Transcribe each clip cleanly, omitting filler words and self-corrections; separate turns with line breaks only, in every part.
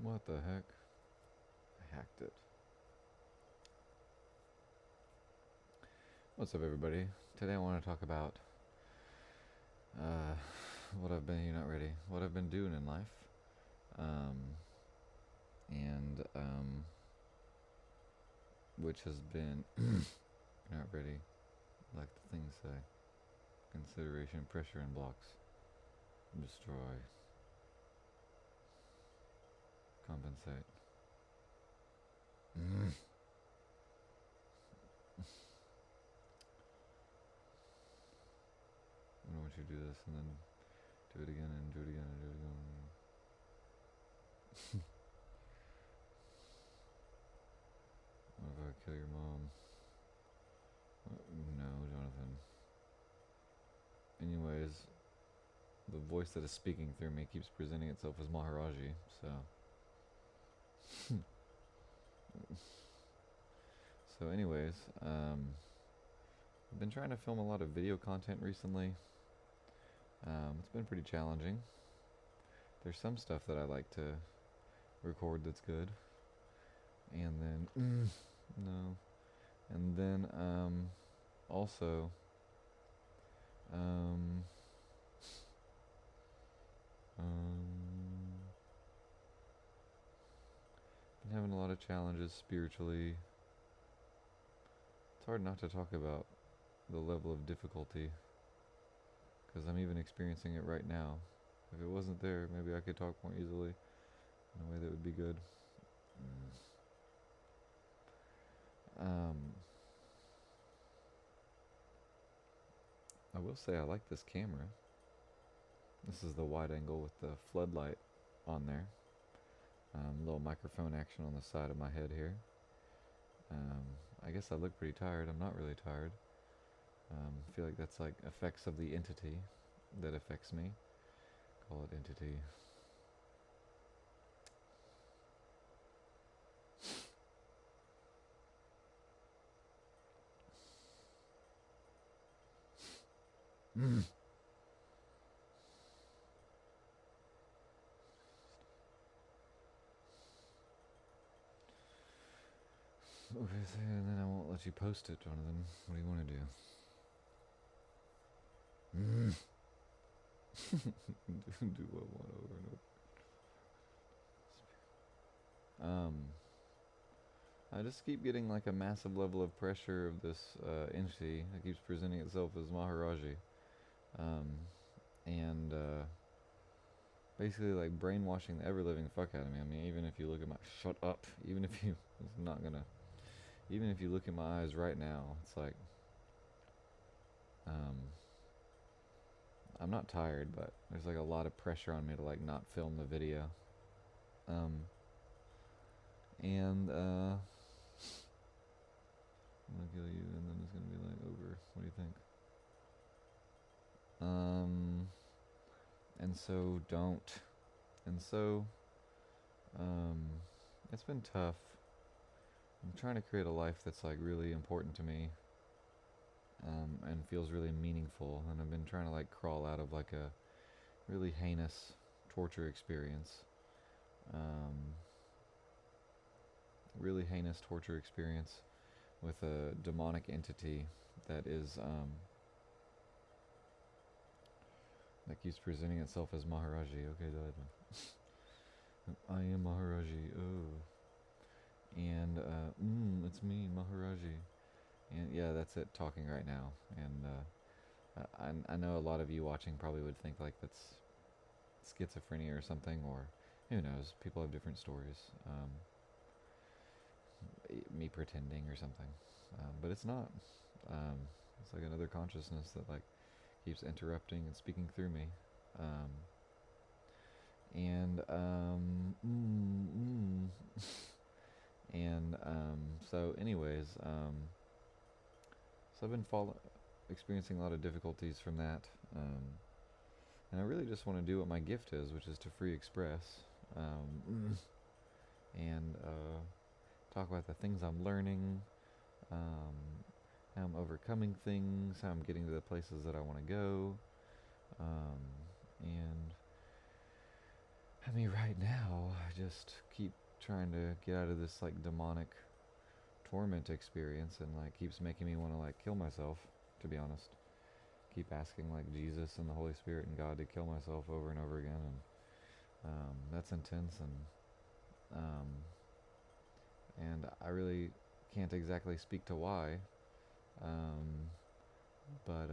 What the heck? I hacked it. What's up, everybody? Today I want to talk about uh, what I've been. You're not ready. What I've been doing in life, um, and which has been you're not ready, like the things say. Consideration, pressure, and blocks. Destroy. Compensate. I don't want you to do this, and then do it again, and do it again, and do it again. What if I kill your mom? No, Jonathan. Anyways, the voice that is speaking through me keeps presenting itself as Maharaji, so. So, anyways, I've been trying to film a lot of video content recently. It's been pretty challenging. There's some stuff that I like to record that's good, and then no, and then also um, been having a lot of challenges spiritually. It's hard not to talk about the level of difficulty because I'm even experiencing it right now. If it wasn't there, maybe I could talk more easily in a way that would be good. Um, I will say I like this camera. This is the wide angle with the floodlight on there. Little microphone action on the side of my head here. I guess I look pretty tired. I'm not really tired. I feel like that's like effects of the entity that affects me. Call it entity. Okay, so and then I won't let you post it, Jonathan. What do you want to do? Do what one over and over. I just keep getting like a massive level of pressure of this entity that keeps presenting itself as Maharaji, um, and basically like brainwashing the ever living fuck out of me. I mean, even if you look at my shut up, even if you it's not gonna, even if you look at my eyes right now, it's like um, I'm not tired, but there's like a lot of pressure on me to like not film the video. Um, and I'm gonna kill you, and then it's gonna be like over. What do you think? And so don't. And so, um, it's been tough. I'm trying to create a life that's like really important to me, and feels really meaningful. And I've been trying to like crawl out of like a really heinous torture experience. Um, Really heinous torture experience with a demonic entity that is that keeps presenting itself as Maharaji. Okay, I am Maharaji. Oh, and it's me, Maharaji. And yeah, that's it. Talking right now, and I know a lot of you watching probably would think like that's schizophrenia or something, or who knows? People have different stories. Me pretending or something, but it's not. It's like another consciousness that like keeps interrupting and speaking through me. Um, and and so anyways, so I've been experiencing a lot of difficulties from that, and I really just want to do what my gift is, which is to free express, and talk about the things I'm learning, um, how I'm overcoming things, how I'm getting to the places that I want to go, and I mean, right now, I just keep trying to get out of this like demonic torment experience, and like keeps making me want to like kill myself, to be honest. Keep asking like Jesus and the Holy Spirit and God to kill myself over and over again, and that's intense, um, and I really can't exactly speak to why, um, but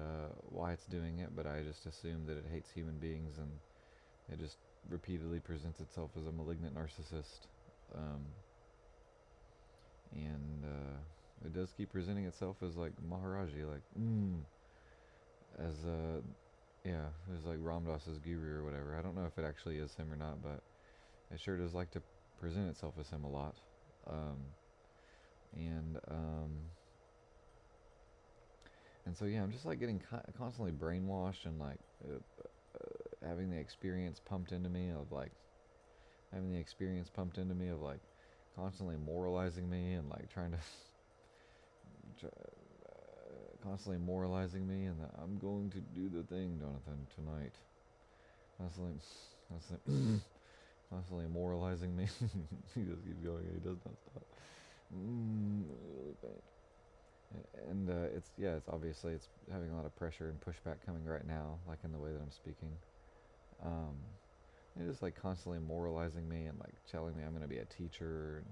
why it's doing it. But I just assume that it hates human beings, and it just repeatedly presents itself as a malignant narcissist, um, and it does keep presenting itself as like Maharaji, like as yeah, as like Ram Dass's guru or whatever. I don't know if it actually is him or not, but it sure does like to present itself as him a lot. Um, and and so yeah, I'm just like getting constantly brainwashed, and like having the experience pumped into me of like having the experience pumped into me of like constantly moralizing me, and like trying to constantly moralizing me, and that I'm going to do the thing, Jonathan, tonight. Constantly, constantly, constantly moralizing me. He just keeps going, and he does not stop. Really bad. And it's yeah, it's obviously it's having a lot of pressure and pushback coming right now, like in the way that I'm speaking. Um, it is like constantly moralizing me and like telling me I'm going to be a teacher, and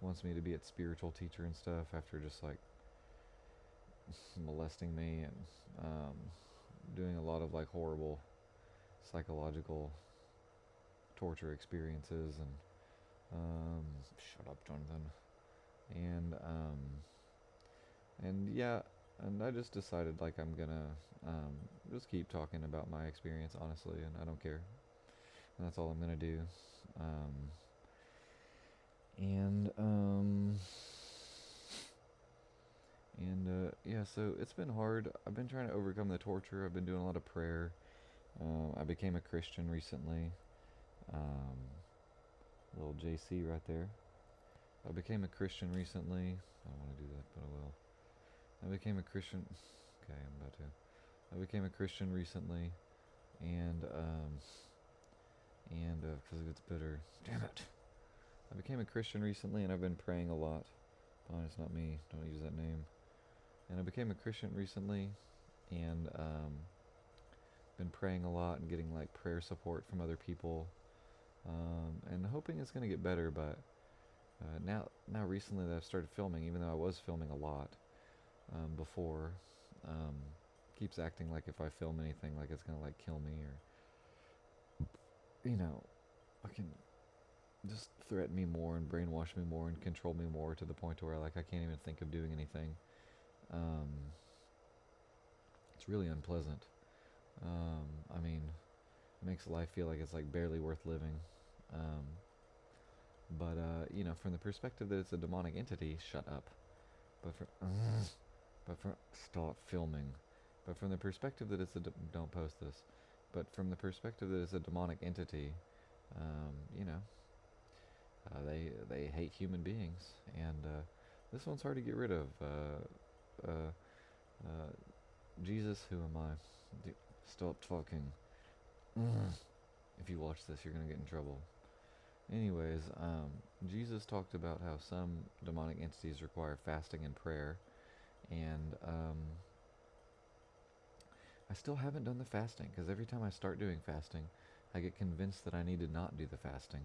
wants me to be a spiritual teacher and stuff after just like molesting me, and um, doing a lot of like horrible psychological torture experiences, and shut up, Jonathan. And and yeah, and I just decided like I'm gonna just keep talking about my experience honestly, and I don't care. And that's all I'm gonna do. Um, and yeah, so it's been hard. I've been trying to overcome the torture. I've been doing a lot of prayer. I became a Christian recently. Um, little JC right there. I became a Christian recently. I don't want to do that, but I will. I became a Christian. Okay, I'm about to. I became a Christian recently, and because it gets bitter. Damn it! I became a Christian recently, and I've been praying a lot. Oh, it's not me. Don't use that name. And I became a Christian recently, and been praying a lot and getting like prayer support from other people, and hoping it's gonna get better. But now recently that I've started filming, even though I was filming a lot before, um, keeps acting like if I film anything, like it's gonna like kill me, or I can just threaten me more and brainwash me more and control me more to the point where like I can't even think of doing anything. Um, it's really unpleasant. I mean, it makes life feel like it's like barely worth living. Um, but from the perspective that it's a demonic entity, shut up. But for but for stop filming. But from the perspective that it's don't post this. But from the perspective that it's a demonic entity, um, you know, they hate human beings, and this one's hard to get rid of. Uh, Jesus, who am I? Stop talking. If you watch this, you're gonna get in trouble. Anyways, Jesus talked about how some demonic entities require fasting and prayer, and I still haven't done the fasting because every time I start doing fasting, I get convinced that I need to not do the fasting,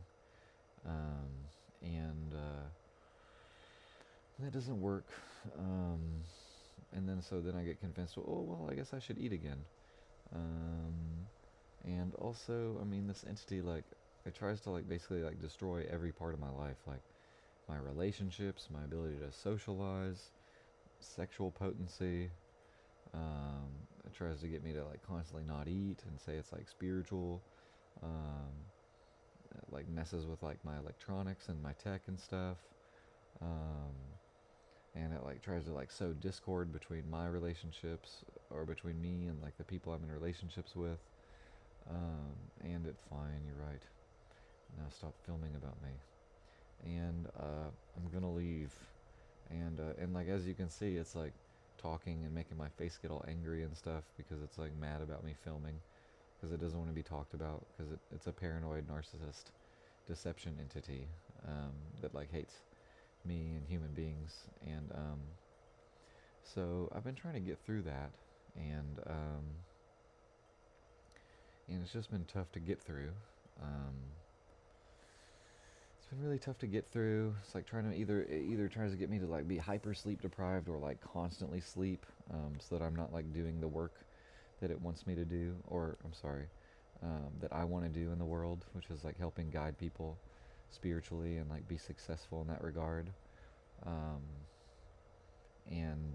um, and that doesn't work. Um, and then I get convinced. Oh well, I guess I should eat again. Um, and also, I mean, this entity like it tries to like basically like destroy every part of my life, like my relationships, my ability to socialize, sexual potency. Um, it tries to get me to like constantly not eat and say it's like spiritual. Um, it, like messes with like my electronics and my tech and stuff. Um, and it like tries to like sow discord between my relationships or between me and like the people I'm in relationships with. And it's fine. You're right. Now stop filming about me. And I'm gonna leave. And like as you can see, it's like talking and making my face get all angry and stuff because it's like mad about me filming. because it doesn't want to be talked about, because it's a paranoid narcissist deception entity, that like hates me and human beings. And so I've been trying to get through that, and it's just been tough to get through. Um, it's been really tough to get through. It's like trying to either tries to get me to like be hyper sleep deprived or like constantly sleep, so that I'm not like doing the work that it wants me to do, or I'm sorry, that I want to do in the world, which is like helping guide people spiritually and like be successful in that regard. Um, and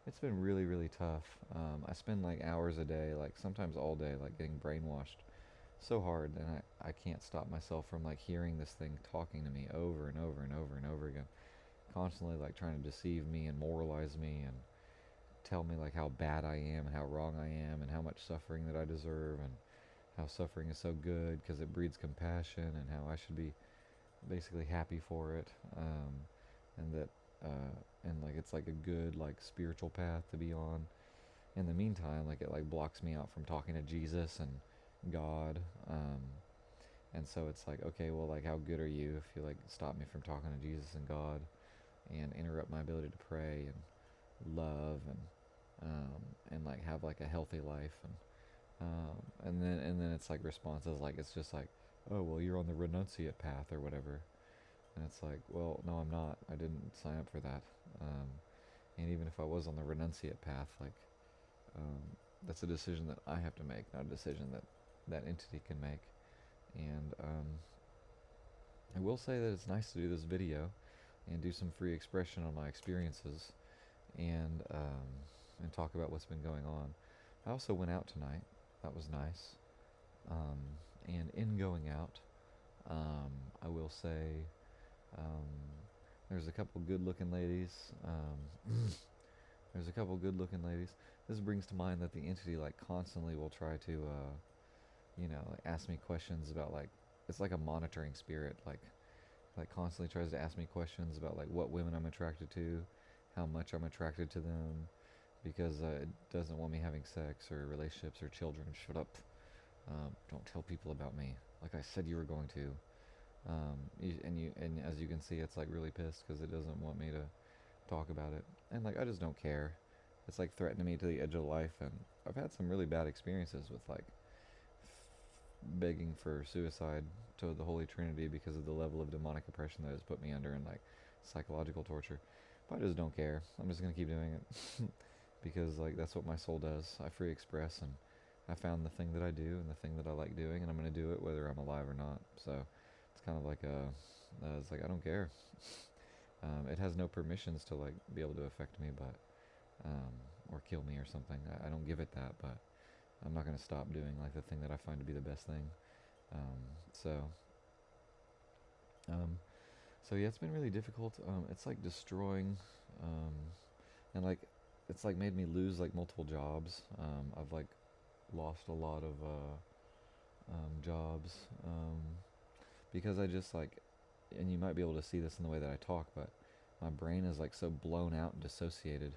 It's been really, really tough. I spend like hours a day, like sometimes all day, like getting brainwashed so hard, and I can't stop myself from like hearing this thing talking to me over and over and over and over again, constantly like trying to deceive me and moralize me and tell me like how bad I am and how wrong I am and how much suffering that I deserve and how suffering is so good because it breeds compassion and how I should be basically happy for it, and that and like it's like a good like spiritual path to be on. In the meantime, like it like blocks me out from talking to Jesus and God, and so it's like, okay, well, like how good are you if you like stop me from talking to Jesus and God and interrupt my ability to pray and love and like have like a healthy life, and then it's like responses like it's just like, oh well, you're on the renunciate path or whatever. And it's like, well, no, I'm not. I didn't sign up for that. And even if I was on the renunciate path, like, um, that's a decision that I have to make, not a decision that that entity can make. And I will say that it's nice to do this video and do some free expression on my experiences, and talk about what's been going on. I also went out tonight. That was nice. Um, and in going out, I will say, um, there's a couple good-looking ladies. There's a couple good-looking ladies. This brings to mind that the entity like constantly will try to, like ask me questions about like, it's like a monitoring spirit. Like constantly tries to ask me questions about like what women I'm attracted to, how much I'm attracted to them, because it doesn't want me having sex or relationships or children. Shut up. Don't tell people about me. Like I said you were going to. And as you can see, it's like really pissed because it doesn't want me to talk about it. And like I just don't care. It's like threatening me to the edge of life, and I've had some really bad experiences with like begging for suicide to the Holy Trinity because of the level of demonic oppression that has put me under and like psychological torture. But I just don't care. I'm just gonna keep doing it because like that's what my soul does. I free express, and I found the thing that I do and the thing that I like doing, and I'm gonna do it whether I'm alive or not. So it's kind of like it's like I don't care. It has no permissions to like be able to affect me, but or kill me or something. I don't give it that, but I'm not gonna stop doing like the thing that I find to be the best thing. Um, so, um, so yeah, it's been really difficult. It's like destroying, um, and like it's like made me lose like multiple jobs. I've like lost a lot of jobs, because I just like, and you might be able to see this in the way that I talk, but my brain is like so blown out and dissociated,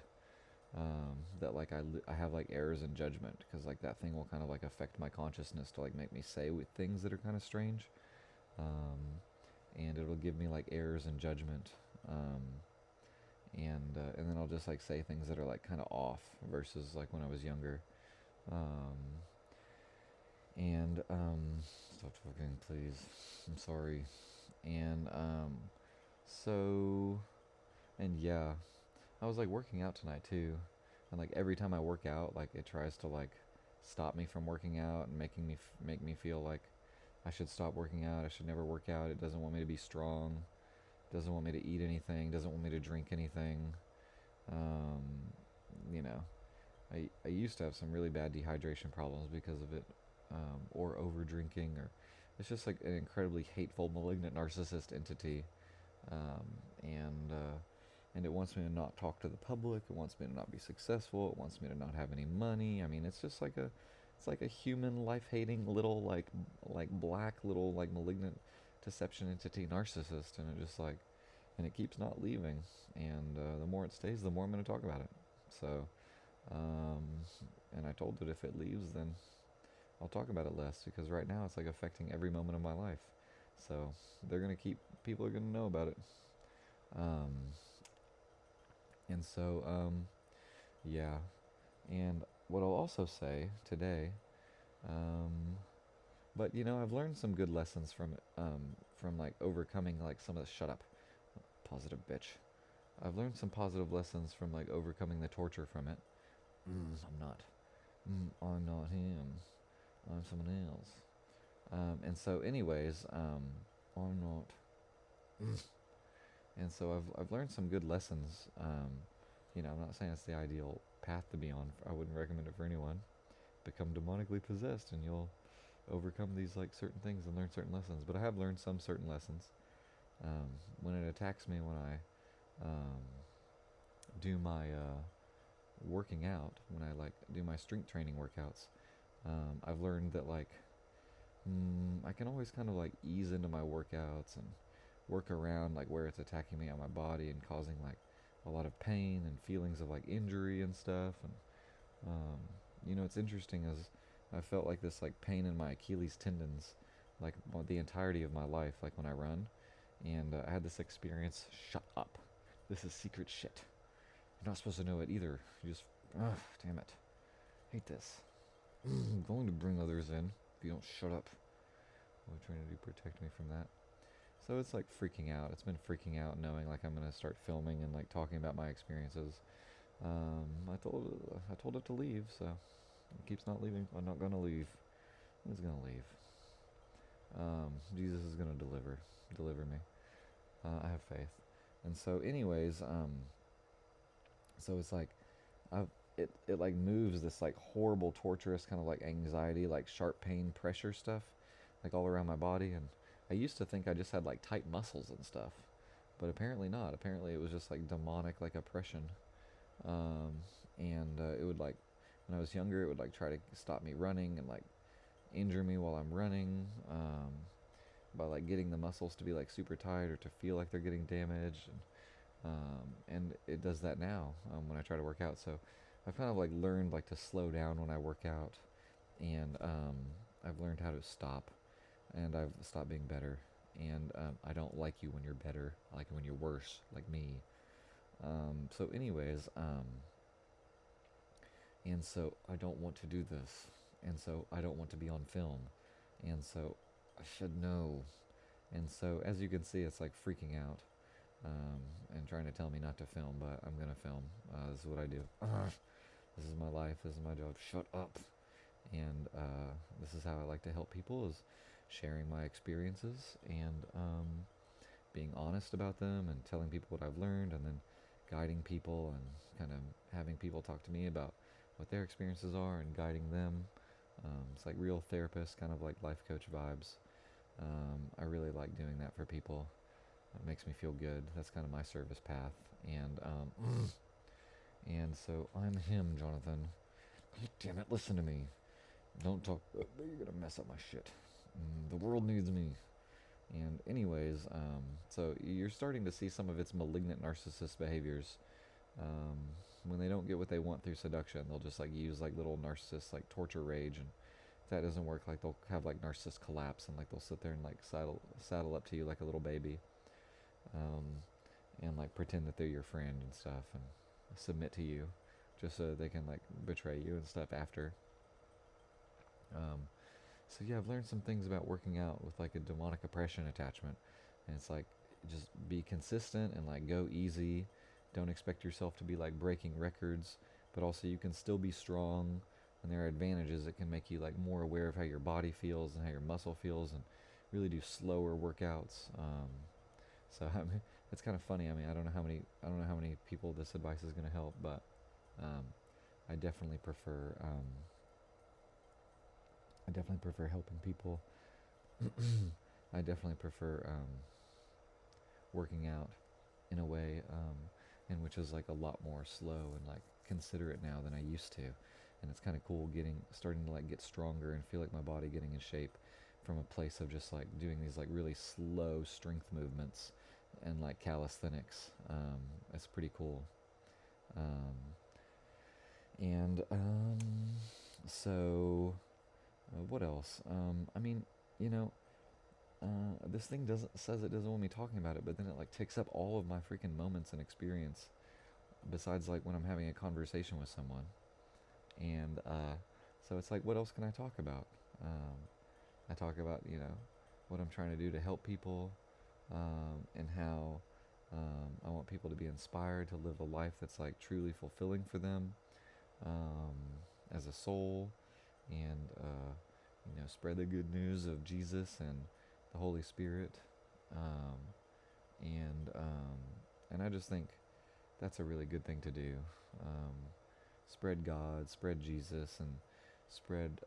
that like I have like errors in judgment because like that thing will kind of like affect my consciousness to like make me say with things that are kind of strange, um, and it'll give me like errors in judgment, and then I'll just like say things that are like kind of off versus like when I was younger, um, and stop talking, please. I'm sorry. And so and yeah, I was like working out tonight too, and like every time I work out, like it tries to like stop me from working out and make me feel like I should stop working out. I should never work out. It doesn't want me to be strong. Doesn't want me to eat anything. Doesn't want me to drink anything. Um, you know, I used to have some really bad dehydration problems because of it, or over drinking, or it's just like an incredibly hateful, malignant, narcissist entity, um, and uh, and it wants me to not talk to the public. It wants me to not be successful. It wants me to not have any money. I mean, it's like a human life-hating little like black little like malignant deception entity narcissist, and it just like, and it keeps not leaving. And the more it stays, the more I'm going to talk about it. So, um, and I told it if it leaves, then I'll talk about it less because right now it's like affecting every moment of my life. So they're gonna keep people are gonna know about it. Um, and so yeah. And what I'll also say today, um, but you know, I've learned some good lessons from like overcoming like some of the shut up, positive bitch. I've learned some positive lessons from like overcoming the torture from it. I'm not. I'm not him. I'm someone else. And so, anyways, I'm not. And so I've learned some good lessons. You know, I'm not saying it's the ideal path to be on. I wouldn't recommend it for anyone. Become demonically possessed, and you'll overcome these like certain things and learn certain lessons. But I have learned some certain lessons. When it attacks me, when I do my working out, when I like do my strength training workouts, I've learned that like I can always kind of like ease into my workouts and work around like where it's attacking me on my body and causing like a lot of pain and feelings of like injury and stuff. And um, you know, it's interesting as I felt like this like pain in my Achilles tendons like the entirety of my life, like when I run. And I had this experience. Shut up. This is secret shit. You're not supposed to know it either. You just, ugh, damn it. Hate this. I'm going to bring others in if you don't shut up. What are you trying to do? Protect me from that. So it's like freaking out. It's been freaking out knowing like I'm gonna start filming and like talking about my experiences. I told it to leave, so it keeps not leaving. I'm not gonna leave. It's gonna leave. Jesus is gonna deliver me. I have faith. And so, anyways, so it's like I've it like moves this like horrible, torturous kind of like anxiety, like sharp pain, pressure stuff, like all around my body. And I used to think I just had like tight muscles and stuff, but apparently not. Apparently it was just like demonic, like oppression. Um, and it would like when I was younger, it would like try to stop me running and like injure me while I'm running. By like getting the muscles to be like super tight or to feel like they're getting damaged. And it does that now when I try to work out. So I've kind of like learned like to slow down when I work out, and I've learned how to stop, and I've stopped being better. And I don't like you when you're better. I like it when you're worse, like me. So, anyways, and so I don't want to do this, and so I don't want to be on film, and so I should know. And so, as you can see, it's like freaking out and trying to tell me not to film, but I'm gonna film. This is what I do. This is my life. This is my job. Shut up. And this is how I like to help people: is sharing my experiences and being honest about them and telling people what I've learned, and then guiding people and kind of having people talk to me about what their experiences are and guiding them. It's like real therapist, kind of like life coach vibes. I really like doing that for people. It makes me feel good. That's kind of my service path. And so I'm him, Jonathan. God damn it, listen to me. Don't talk. You're gonna mess up my shit. The world needs me. And anyways, so you're starting to see some of its malignant narcissist behaviors. Um, when they don't get what they want through seduction, they'll just like use like little narcissists like torture rage, and if that doesn't work, like they'll have like narcissist collapse, and like they'll sit there and like saddle up to you like a little baby, um, and like pretend that they're your friend and stuff, and submit to you, just so they can like betray you and stuff after. Um, so yeah, I've learned some things about working out with like a demonic oppression attachment, and it's like just be consistent and like go easy. Don't expect yourself to be like breaking records, but also you can still be strong. And there are advantages. It can make you like more aware of how your body feels and how your muscle feels, and really do slower workouts. So I mean, it's kind of funny. I mean, I don't know how many people this advice is going to help, but um, I definitely prefer I definitely prefer helping people. I definitely prefer working out in a way in which is like a lot more slow and like considerate now than I used to. And it's kind of cool starting to like get stronger and feel like my body getting in shape from a place of just like doing these like really slow strength movements and like calisthenics. It's pretty cool. Um, and so What else? I mean, you know, this thing doesn't says it doesn't want me talking about it, but then it like takes up all of my freaking moments and experience. Besides, like when I'm having a conversation with someone, and so it's like, what else can I talk about? Um, I talk about what I'm trying to do to help people, and how I want people to be inspired to live a life that's like truly fulfilling for them, um, as a soul, and spread the good news of Jesus and the Holy Spirit, um, and I just think that's a really good thing to do. Um, Spread God, spread Jesus, and spread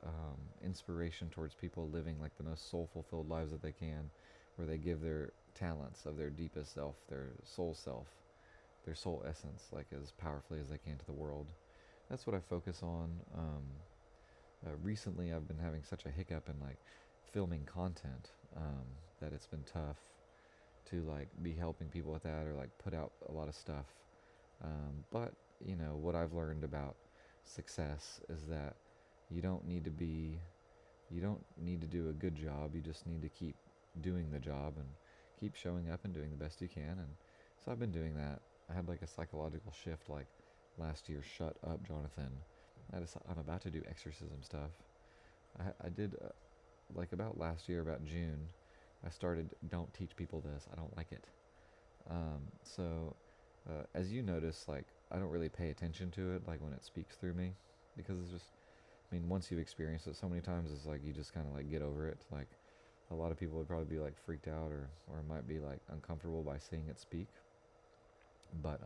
inspiration towards people living like the most soul fulfilled lives that they can, where they give their talents of their deepest self, their soul essence, like as powerfully as they can to the world. That's what I focus on. Recently, I've been having such a hiccup in like filming content, that it's been tough to like be helping people with that or like put out a lot of stuff. But what I've learned about success is that you don't need to be you don't need to do a good job. You just need to keep doing the job and keep showing up and doing the best you can. And so I've been doing that. I had like a psychological shift like last year. Shut up, Jonathan. I'm about to do exorcism stuff. I did like about last year, about June. I started, don't teach people this. I don't like it. So as you notice, like I don't really pay attention to it, like when it speaks through me, because it's just. I mean, once you've experienced it so many times, it's like you just kind of like get over it. Like a lot of people would probably be like freaked out or might be like uncomfortable by seeing it speak. But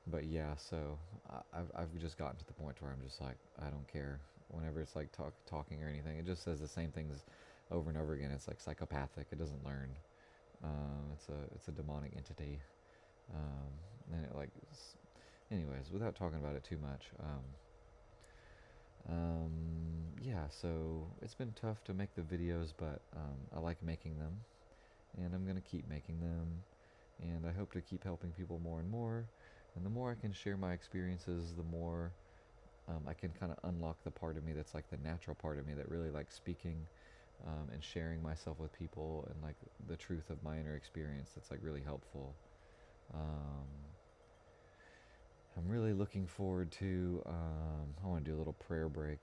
but yeah, so I've just gotten to the point where I'm just like I don't care. Whenever it's like talking or anything, it just says the same things over and over again. It's like psychopathic. It doesn't learn. It's a demonic entity. And it like, anyways, without talking about it too much. Yeah, so it's been tough to make the videos, but I like making them, and I'm gonna keep making them, and I hope to keep helping people more and more. And the more I can share my experiences, the more I can kind of unlock the part of me that's like the natural part of me that really likes speaking, and sharing myself with people and like the truth of my inner experience. That's like really helpful. Um, I'm really looking forward to. I want to do a little prayer break.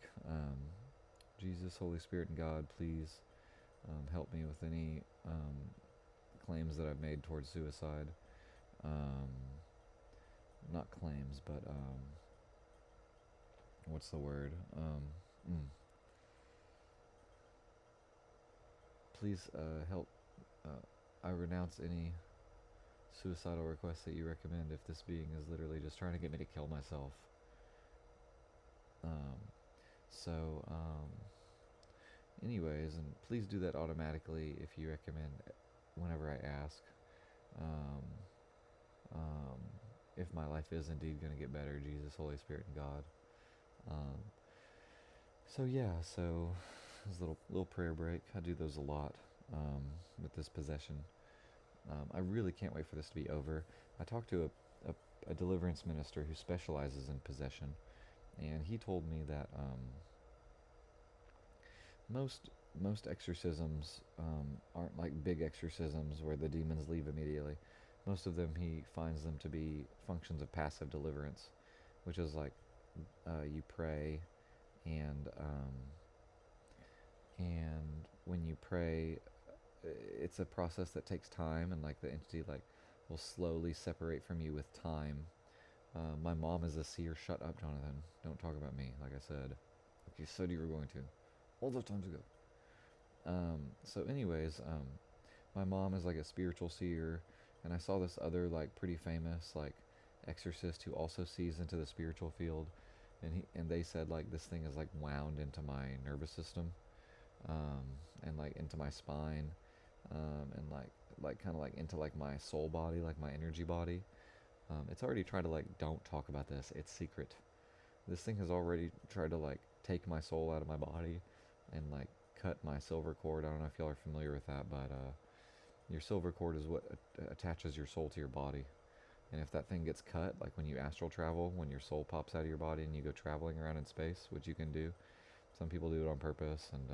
Jesus, Holy Spirit, and God, please help me with any claims that I've made towards suicide. Um, Not claims, but what's the word? Mm, please help. I renounce any suicidal requests that you recommend if this being is literally just trying to get me to kill myself. Um, so, anyways, and please do that automatically if you recommend whenever I ask. Um, um, if my life is indeed going to get better, Jesus, Holy Spirit, and God. Um, so yeah, so this little prayer break. I do those a lot with this possession. I really can't wait for this to be over. I talked to a deliverance minister who specializes in possession, and he told me that most exorcisms aren't like big exorcisms where the demons leave immediately. Most of them, he finds them to be functions of passive deliverance, which is like you pray, and when you pray, it's a process that takes time, and like the entity like will slowly separate from you with time. My mom is a seer. Shut up, Jonathan. Don't talk about me. Like I said, like you said you were going to, all those times ago. So anyways, my mom is like a spiritual seer, and I saw this other like pretty famous like exorcist who also sees into the spiritual field, and they said like this thing is like wound into my nervous system, um, and like into my spine, and like kind of like into like my soul body, like my energy body. It's already tried to like don't talk about this. It's secret. This thing has already tried to like take my soul out of my body and like cut my silver cord. I don't know if y'all are familiar with that, but your silver cord is what attaches your soul to your body. And if that thing gets cut, like when you astral travel, when your soul pops out of your body and you go traveling around in space, which you can do, Some people do it on purpose, and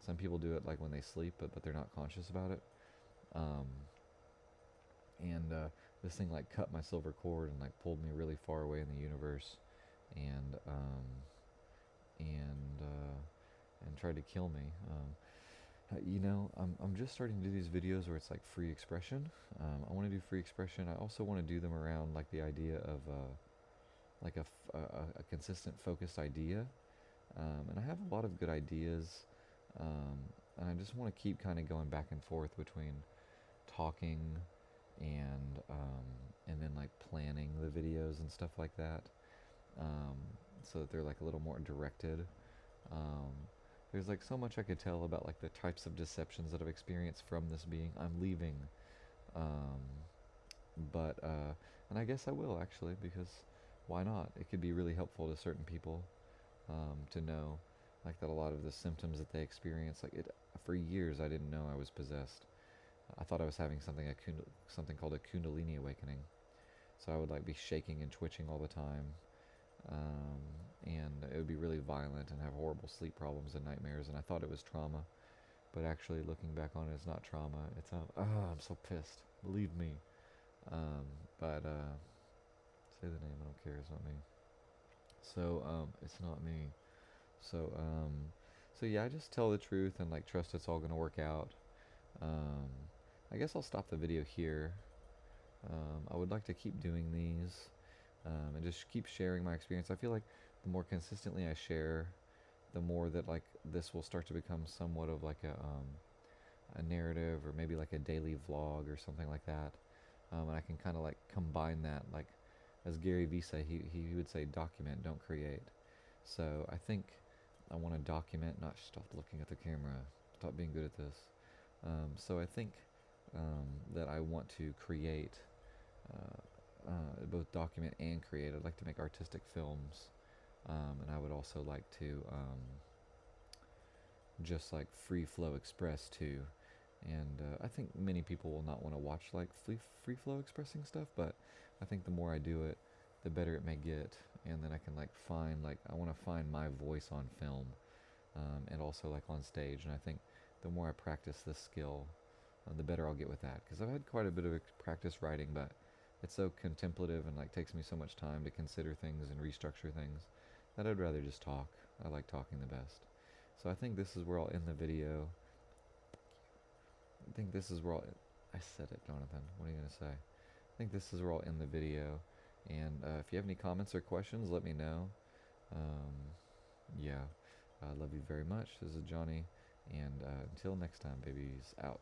some people do it like when they sleep, but they're not conscious about it. Um, and this thing like cut my silver cord and like pulled me really far away in the universe, and and uh, and tried to kill me. I'm just starting to do these videos where it's like free expression. I want to do free expression. I also want to do them around like the idea of like a consistent, focused idea. And I have a lot of good ideas, um, and I just want to keep kind of going back and forth between talking and then like planning the videos and stuff like that, um, so that they're like a little more directed. Um, there's like so much I could tell about like the types of deceptions that I've experienced from this being. I'm leaving, um, but and I guess I will actually, because why not? It could be really helpful to certain people, to know like that a lot of the symptoms that they experience, like it for years I didn't know I was possessed. I thought I was having something called a Kundalini awakening. So I would like be shaking and twitching all the time, and it would be really violent and have horrible sleep problems and nightmares. And I thought it was trauma, but actually looking back on it, it's not trauma. It's I'm so pissed. Believe me. Um, but say the name. I don't care. It's not me. So it's not me. So so yeah, I just tell the truth and like trust it's all gonna work out. Um, I guess I'll stop the video here. I would like to keep doing these, and just keep sharing my experience. I feel like the more consistently I share, the more that like this will start to become somewhat of like a narrative, or maybe like a daily vlog or something like that. And I can kind of like combine that, like as Gary Vee say, he would say document, don't create. So I think I want to document, not stop looking at the camera, stop being good at this. So I think that I want to create, both document and create. I'd like to make artistic films, and I would also like to just like free flow express too. And I think many people will not want to watch like free flow expressing stuff, but I think the more I do it, the better it may get. And then I can like find, like I want to find my voice on film, and also like on stage. And I think the more I practice this skill, the better I'll get with that. Because I've had quite a bit of practice writing, but it's so contemplative and like takes me so much time to consider things and restructure things that I'd rather just talk. I like talking the best. So I think this is where I'll end the video. I think this is where I said it, Jonathan. What are you going to say? I think this is where I'll end the video. And if you have any comments or questions, let me know. Um, yeah. I love you very much. This is Johnny. And until next time, babies, out.